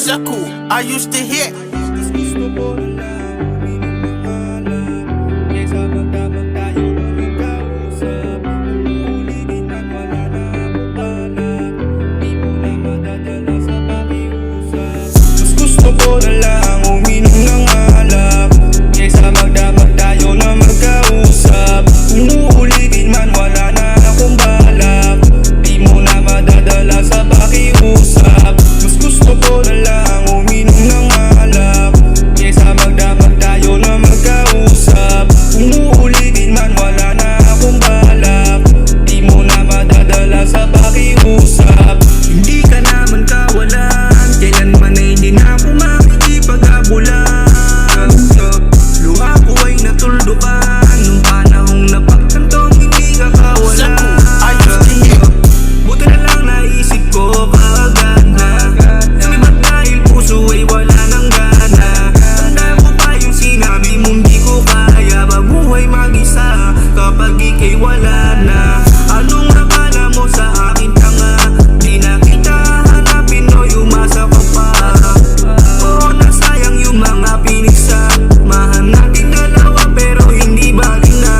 Shaku, I used to hit. Gusto ko na lang uminom ng alak, kaysa magdamag tayo na magkausap. Kung uulitin man wala na akong balak, di mo na madadala sa pakiusap. Mas gusto ko na lang uminom ng alak, kaysa magdamag tayo na magkausap. Kung uulitin man wala na akong balak, di mo na madadala sa pakiusap. Hindi ka naman kawalan, kailanman ay hindi na ako makikipag-abulan. Luha ko ay natuldukan nung panahong napagkantong hindi ka kawalan. Buti na lang naisip ko kaagad na lumibat dahil puso ay wala nang gana. Tanda ko pa yung sinabi mong di ko kaya mabuhay mag-isa kapag ika'y wala na. Anong akala mo sa akin tanga? Di na kita hanapin o umasa ka pa. Oo, nasayang yung mga pinagsamahan natin dalawa pero hindi bagay na.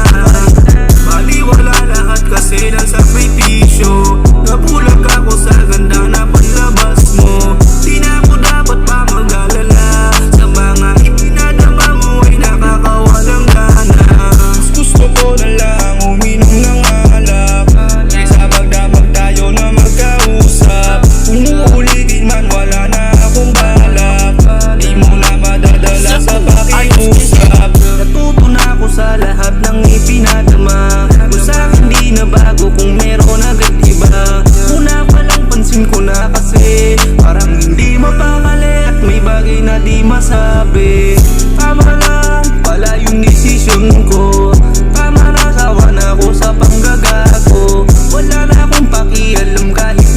Baliwala lahat kasi ng sakripisyo. Nabulag ako sa ganda na panlabas mo. Di na ako dapat pa mag-alala sa mga ipinadama mo ay nakakawalang gana. Mas gusto ko na lang uminom ng alak, kaysa magdamag tayo na magkausap. Kung uulitin man wala na akong balak, di mo na madadala sa pakiusap. Natuto na ako sa lahat ng ipinadama, kung sa'kin di na bago kung meron agad iba. Una pa lang pansin ko na kasi parang hindi mapakali at may bagay na di masabi. Tama lang pala yung desisyon ko, tama na sawa na ako sa panggagago. Wala na akong pakialam kahit